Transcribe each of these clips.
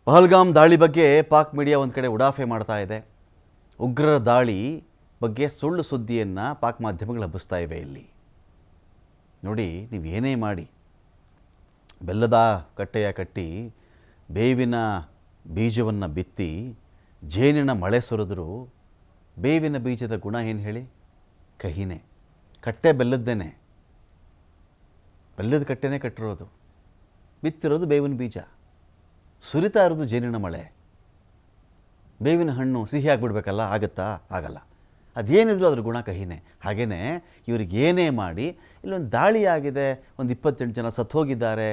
ಪಹಲ್ಗಾಮ್ ದಾಳಿ ಬಗ್ಗೆ ಪಾಕ್ ಮೀಡಿಯಾ ಒಂದು ಕಡೆ ಉಡಾಫೆ ಮಾಡ್ತಾ ಇದೆ. ಉಗ್ರರ ದಾಳಿ ಬಗ್ಗೆ ಸುಳ್ಳು ಸುದ್ದಿಯನ್ನು ಪಾಕ್ ಮಾಧ್ಯಮಗಳು ಹಬ್ಬಿಸ್ತಾ ಇವೆ. ಇಲ್ಲಿ ನೋಡಿ, ನೀವು ಏನೇ ಮಾಡಿ ಬೆಲ್ಲದ ಕಟ್ಟೆಯ ಕಟ್ಟಿ ಬೇವಿನ ಬೀಜವನ್ನು ಬಿತ್ತಿ ಜೇನಿನ ಮಳೆ ಸುರಿದ್ರು ಬೇವಿನ ಬೀಜದ ಗುಣ ಏನು ಹೇಳಿ? ಕಹಿನೇ. ಕಟ್ಟೆ ಬೆಲ್ಲದ್ದೇನೆ, ಬೆಲ್ಲದ ಕಟ್ಟೆನೇ ಕಟ್ಟಿರೋದು, ಬಿತ್ತಿರೋದು ಬೇವಿನ ಬೀಜ, ಸುರಿತಾ ಇರೋದು ಜೇನಿನ ಮಳೆ. ಬೇವಿನ ಹಣ್ಣು ಸಿಹಿ ಆಗಿಬಿಡ್ಬೇಕಲ್ಲ, ಆಗುತ್ತಾ? ಆಗಲ್ಲ. ಅದೇನಿದ್ರು ಅದ್ರ ಗುಣ ಕಹಿನೇ. ಹಾಗೆಯೇ ಇವ್ರಿಗೆ ಏನೇ ಮಾಡಿ ಇಲ್ಲೊಂದು ದಾಳಿ ಆಗಿದೆ, ಒಂದು 28 ಜನ ಸತ್ತು ಹೋಗಿದ್ದಾರೆ,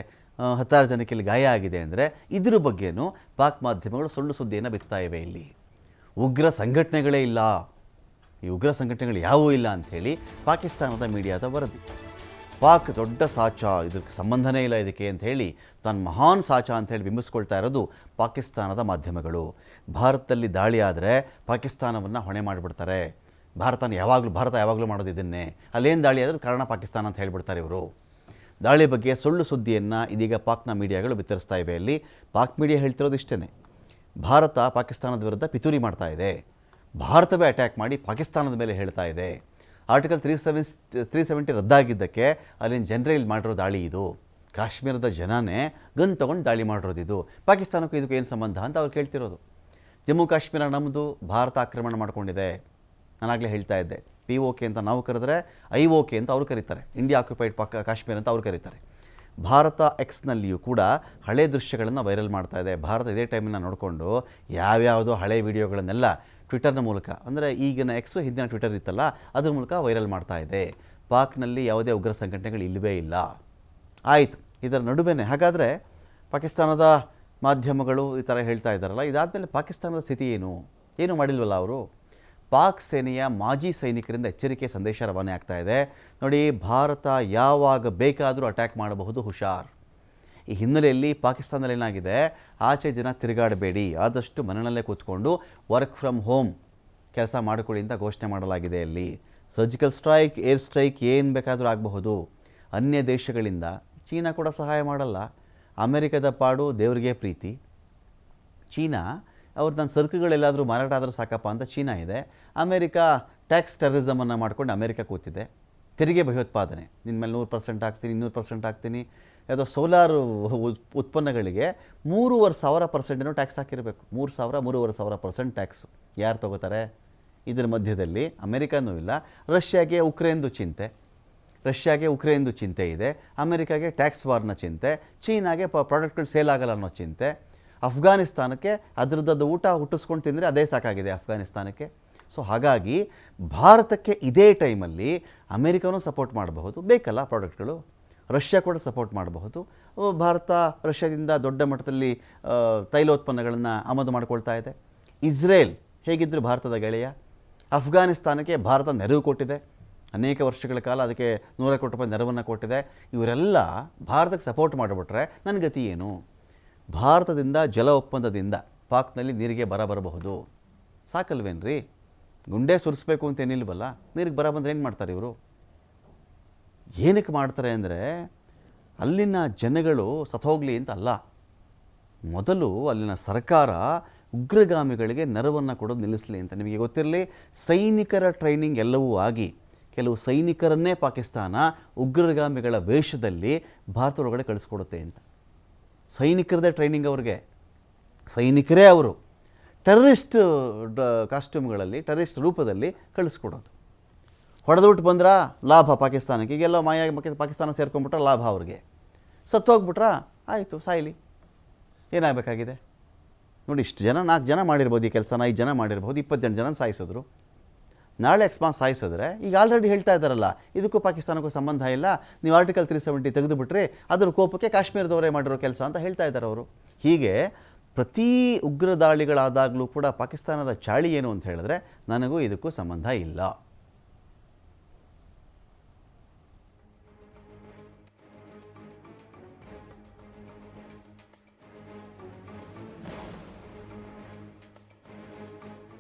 16 ಜನಕ್ಕೆ ಇಲ್ಲಿ ಗಾಯ ಆಗಿದೆ ಅಂದರೆ ಇದ್ರ ಬಗ್ಗೆನೂ ಪಾಕ್ ಮಾಧ್ಯಮಗಳು ಸುಳ್ಳು ಸುದ್ದಿಯನ್ನು ಬಿತ್ತಾ ಇವೆ. ಇಲ್ಲಿ ಉಗ್ರ ಸಂಘಟನೆಗಳೇ ಇಲ್ಲ, ಈ ಉಗ್ರ ಸಂಘಟನೆಗಳು ಯಾವುವೂ ಇಲ್ಲ ಅಂಥೇಳಿ ಪಾಕಿಸ್ತಾನದ ಮೀಡಿಯಾದ ವರದಿ. ಪಾಕ್ ದೊಡ್ಡ ಸಾಚ, ಇದಕ್ಕೆ ಸಂಬಂಧನೇ ಇಲ್ಲ ಇದಕ್ಕೆ ಅಂತ ಹೇಳಿ ತಾನು ಮಹಾನ್ ಸಾಚ ಅಂಥೇಳಿ ಬಿಂಬಿಸ್ಕೊಳ್ತಾ ಇರೋದು ಪಾಕಿಸ್ತಾನದ ಮಾಧ್ಯಮಗಳು. ಭಾರತದಲ್ಲಿ ದಾಳಿ ಆದರೆ ಪಾಕಿಸ್ತಾನವನ್ನು ಹೊಣೆ ಮಾಡಿಬಿಡ್ತಾರೆ. ಭಾರತ ಯಾವಾಗಲೂ ಮಾಡೋದು ಇದನ್ನೇ, ಅಲ್ಲೇನು ದಾಳಿ ಆದರೆ ಕಾರಣ ಪಾಕಿಸ್ತಾನ ಅಂತ ಹೇಳಿಬಿಡ್ತಾರೆ ಇವರು. ದಾಳಿ ಬಗ್ಗೆ ಸುಳ್ಳು ಸುದ್ದಿಯನ್ನು ಇದೀಗ ಪಾಕ್ನ ಮೀಡಿಯಾಗಳು ಬಿತ್ತರಿಸ್ತಾ ಇವೆ. ಅಲ್ಲಿ ಪಾಕ್ ಮೀಡಿಯಾ ಹೇಳ್ತಿರೋದು ಇಷ್ಟೇ: ಭಾರತ ಪಾಕಿಸ್ತಾನದ ವಿರುದ್ಧ ಪಿತೂರಿ ಮಾಡ್ತಾ ಇದೆ, ಭಾರತವೇ ಅಟ್ಯಾಕ್ ಮಾಡಿ ಪಾಕಿಸ್ತಾನದ ಮೇಲೆ ಹೇಳ್ತಾ ಇದೆ. ಆರ್ಟಿಕಲ್ 370 ರದ್ದಾಗಿದ್ದಕ್ಕೆ ಅಲ್ಲಿನ ಜನರೇ ಇಲ್ಲಿ ಮಾಡಿರೋ ದಾಳಿ ಇದು. ಕಾಶ್ಮೀರದ ಜನನೇ ಗನ್ ತೊಗೊಂಡು ದಾಳಿ ಮಾಡಿರೋದು ಇದು. ಪಾಕಿಸ್ತಾನಕ್ಕೂ ಇದಕ್ಕೂ ಏನು ಸಂಬಂಧ ಅಂತ ಅವ್ರು ಕೇಳ್ತಿರೋದು. ಜಮ್ಮು ಕಾಶ್ಮೀರ ನಮ್ಮದು, ಭಾರತ ಆಕ್ರಮಣ ಮಾಡ್ಕೊಂಡಿದೆ. ನಾನಾಗಲೇ ಹೇಳ್ತಾ ಇದ್ದೆ, POK ಅಂತ ನಾವು ಕರೆದ್ರೆ IOK ಅಂತ ಅವ್ರು ಕರೀತಾರೆ, ಇಂಡಿಯಾ ಆಕ್ಯುಪೈಡ್ ಕಾಶ್ಮೀರ ಅಂತ ಅವ್ರು ಕರೀತಾರೆ. ಭಾರತ ಎಕ್ಸ್ನಲ್ಲಿಯೂ ಕೂಡ ಹಳೆ ದೃಶ್ಯಗಳನ್ನು ವೈರಲ್ ಮಾಡ್ತಾ ಇದೆ. ಭಾರತ ಇದೇ ಟೈಮನ್ನು ನೋಡಿಕೊಂಡು ಯಾವ್ಯಾವುದೋ ಹಳೆ ವಿಡಿಯೋಗಳನ್ನೆಲ್ಲ ಟ್ವಿಟರ್ನ ಮೂಲಕ, ಅಂದರೆ ಈಗಿನ ಎಕ್ಸು ಹಿಂದಿನ ಟ್ವಿಟರ್ ಇತ್ತಲ್ಲ, ಅದ್ರ ಮೂಲಕ ವೈರಲ್ ಮಾಡ್ತಾ ಇದೆ. ಪಾಕ್ನಲ್ಲಿ ಯಾವುದೇ ಉಗ್ರ ಸಂಘಟನೆಗಳು ಇಲ್ಲವೇ ಇಲ್ಲ. ಆಯಿತು, ಇದರ ನಡುವೆನೇ ಹಾಗಾದರೆ ಪಾಕಿಸ್ತಾನದ ಮಾಧ್ಯಮಗಳು ಈ ಥರ ಹೇಳ್ತಾ ಇದ್ದಾರಲ್ಲ, ಇದಾದಮೇಲೆ ಪಾಕಿಸ್ತಾನದ ಸ್ಥಿತಿ ಏನೂ ಮಾಡಿಲ್ವಲ್ಲ ಅವರು? ಪಾಕ್ ಸೇನೆಯ ಮಾಜಿ ಸೈನಿಕರಿಂದ ಎಚ್ಚರಿಕೆ ಸಂದೇಶ ರವಾನೆ ಆಗ್ತಾ ಇದೆ. ನೋಡಿ, ಭಾರತ ಯಾವಾಗ ಬೇಕಾದರೂ ಅಟ್ಯಾಕ್ ಮಾಡಬಹುದು, ಹುಷಾರ್. ಈ ಹಿನ್ನೆಲೆಯಲ್ಲಿ ಪಾಕಿಸ್ತಾನದಲ್ಲಿ ಏನಾಗಿದೆ, ಆಚೆ ಜನ ತಿರುಗಾಡಬೇಡಿ, ಆದಷ್ಟು ಮನೆಯಲ್ಲೇ ಕೂತ್ಕೊಂಡು ವರ್ಕ್ ಫ್ರಮ್ ಹೋಮ್ ಕೆಲಸ ಮಾಡಿಕೊಳ್ಳಿ ಅಂತ ಘೋಷಣೆ ಮಾಡಲಾಗಿದೆ. ಅಲ್ಲಿ ಸರ್ಜಿಕಲ್ ಸ್ಟ್ರೈಕ್, ಏರ್ ಸ್ಟ್ರೈಕ್ ಏನು ಬೇಕಾದರೂ ಆಗಬಹುದು. ಅನ್ಯ ದೇಶಗಳಿಂದ ಚೀನಾ ಕೂಡ ಸಹಾಯ ಮಾಡಲ್ಲ. ಅಮೆರಿಕದ ಪಾಡು ದೇವರಿಗೆ ಪ್ರೀತಿ. ಚೀನಾ ಅವ್ರು ನನ್ನ ಸರಕುಗಳೆಲ್ಲಾದರೂ ಮಾರಾಟ ಆದರೂ ಸಾಕಪ್ಪ ಅಂತ ಚೀನಾ ಇದೆ. ಅಮೆರಿಕಾ ಟ್ಯಾಕ್ಸ್ ಟೆರರಿಸಮನ್ನು ಮಾಡ್ಕೊಂಡು ಅಮೆರಿಕ ಕೂತಿದೆ. ತೆರಿಗೆ ಭಯೋತ್ಪಾದನೆ, ನಿನ್ನ ಮೇಲೆ 100% ಹಾಕ್ತೀನಿ, 200% ಹಾಕ್ತೀನಿ. ಯಾವುದೋ ಸೋಲಾರ್ ಉತ್ಪನ್ನಗಳಿಗೆ 3,500% ಟ್ಯಾಕ್ಸ್ ಹಾಕಿರಬೇಕು. 3,000-3,500% ಟ್ಯಾಕ್ಸು ಯಾರು ತೊಗೋತಾರೆ? ಇದರ ಮಧ್ಯದಲ್ಲಿ ಅಮೆರಿಕನೂ ಇಲ್ಲ, ರಷ್ಯಾಗೆ ಉಕ್ರೇನ್ದು ಚಿಂತೆ ಇದೆ, ಅಮೆರಿಕಾಗೆ ಟ್ಯಾಕ್ಸ್ ವಾರ್ನ ಚಿಂತೆ, ಚೀನಾಗೆ ಪ್ರಾಡಕ್ಟ್ಗಳು ಸೇಲ್ ಆಗಲ್ಲ ಅನ್ನೋ ಚಿಂತೆ, ಅಫ್ಘಾನಿಸ್ತಾನಕ್ಕೆ ಅದರದ್ದು ಊಟ ಹುಟ್ಟಿಸ್ಕೊಂಡು ತಿಂದರೆ ಅದೇ ಸಾಕಾಗಿದೆ ಅಫ್ಘಾನಿಸ್ತಾನಕ್ಕೆ. ಸೊ ಹಾಗಾಗಿ ಭಾರತಕ್ಕೆ ಇದೇ ಟೈಮಲ್ಲಿ ಅಮೆರಿಕನೂ ಸಪೋರ್ಟ್ ಮಾಡಬಹುದು, ಬೇಕಲ್ಲ ಪ್ರಾಡಕ್ಟ್ಗಳು. ರಷ್ಯಾ ಕೂಡ ಸಪೋರ್ಟ್ ಮಾಡಬಹುದು. ಭಾರತ ರಷ್ಯಾದಿಂದ ದೊಡ್ಡ ಮಟ್ಟದಲ್ಲಿ ತೈಲೋತ್ಪನ್ನಗಳನ್ನು ಆಮದು ಮಾಡಿಕೊಳ್ತಾ ಇದೆ. ಇಸ್ರೇಲ್ ಹೇಗಿದ್ದರೂ ಭಾರತದ ಗೆಳೆಯ. ಅಫ್ಘಾನಿಸ್ತಾನಕ್ಕೆ ಭಾರತ ನೆರವು ಕೊಟ್ಟಿದೆ, ಅನೇಕ ವರ್ಷಗಳ ಕಾಲ ಅದಕ್ಕೆ 100 ಕೋಟಿ ರೂಪಾಯಿ ನೆರವನ್ನು ಕೊಟ್ಟಿದೆ. ಇವರೆಲ್ಲ ಭಾರತಕ್ಕೆ ಸಪೋರ್ಟ್ ಮಾಡಿಬಿಟ್ರೆ ನನ್ನ ಗತಿ ಏನು? ಭಾರತದಿಂದ ಜಲ ಒಪ್ಪಂದದಿಂದ ಪಾಕ್ನಲ್ಲಿ ನೀರಿಗೆ ಬರಬಹುದು. ಸಾಕಲ್ವೇನ್ರಿ? ಗುಂಡೆ ಸುರಿಸ್ಬೇಕು ಅಂತೇನಿಲ್ವಲ್ಲ, ನೀರಿಗೆ ಬರ ಬಂದರೆ ಏನು ಮಾಡ್ತಾರೆ ಇವರು? ಏನಕ್ಕೆ ಮಾಡ್ತಾರೆ ಅಂದರೆ ಅಲ್ಲಿನ ಜನಗಳು ಸತ್ತೋಗಲಿ ಅಂತ ಅಲ್ಲ, ಮೊದಲು ಅಲ್ಲಿನ ಸರ್ಕಾರ ಉಗ್ರಗಾಮಿಗಳಿಗೆ ನೆರವನ್ನು ಕೊಡೋದು ನಿಲ್ಲಿಸಲಿ ಅಂತ. ನಿಮಗೆ ಗೊತ್ತಿರಲಿ, ಸೈನಿಕರ ಟ್ರೈನಿಂಗ್ ಎಲ್ಲವೂ ಆಗಿ ಕೆಲವು ಸೈನಿಕರನ್ನೇ ಪಾಕಿಸ್ತಾನ ಉಗ್ರಗಾಮಿಗಳ ವೇಷದಲ್ಲಿ ಭಾರತದೊಳಗಡೆ ಕಳಿಸ್ಕೊಡುತ್ತೆ ಅಂತ. ಸೈನಿಕರದೇ ಟ್ರೈನಿಂಗ್ ಅವ್ರಿಗೆ, ಸೈನಿಕರೇ ಅವರು ಟೆರರಿಸ್ಟ್ ಕಾಸ್ಟ್ಯೂಮ್ಗಳಲ್ಲಿ, ಟೆರರಿಸ್ಟ್ ರೂಪದಲ್ಲಿ ಕಳಿಸ್ಕೊಡೋದು. ಹೊಡೆದುಬಿಟ್ಟು ಬಂದ್ರಾ ಲಾಭ ಪಾಕಿಸ್ತಾನಕ್ಕೆ. ಈಗೆಲ್ಲ ಪಾಕಿಸ್ತಾನ ಸೇರ್ಕೊಂಡ್ಬಿಟ್ರೆ ಲಾಭ ಅವ್ರಿಗೆ. ಸತ್ತೋಗ್ಬಿಟ್ರಾ ಆಯಿತು, ಸಾಯಲಿ, ಏನಾಗಬೇಕಾಗಿದೆ? ನೋಡಿ, ಇಷ್ಟು ಜನ, 4 ಜನ ಮಾಡಿರ್ಬೋದು ಈ ಕೆಲಸನ, 5 ಜನ ಮಾಡಿರ್ಬೋದು, 28 ಜನ ಸಾಯಿಸಿದ್ರು. ನಾಳೆ ಅಕಸ್ಮಾತ್ ಸಾಯಿಸಿದ್ರೆ, ಈಗ ಆಲ್ರೆಡಿ ಹೇಳ್ತಾ ಇದ್ದಾರಲ್ಲ, ಇದಕ್ಕೂ ಪಾಕಿಸ್ತಾನಕ್ಕೂ ಸಂಬಂಧ ಇಲ್ಲ, ನೀವು ಆರ್ಟಿಕಲ್ 370 ತೆಗೆದುಬಿಟ್ರೆ ಅದರ ಕೋಪಕ್ಕೆ ಕಾಶ್ಮೀರದವರೇ ಮಾಡಿರೋ ಕೆಲಸ ಅಂತ ಹೇಳ್ತಾ ಇದ್ದಾರೆ ಅವರು. ಹೀಗೆ ಪ್ರತಿ ಉಗ್ರ ದಾಳಿಗಳಾದಾಗಲೂ ಕೂಡ ಪಾಕಿಸ್ತಾನದ ಚಾಳಿ ಏನು ಅಂತ ಹೇಳಿದ್ರೆ, ನನಗೂ ಇದಕ್ಕೂ ಸಂಬಂಧ ಇಲ್ಲ.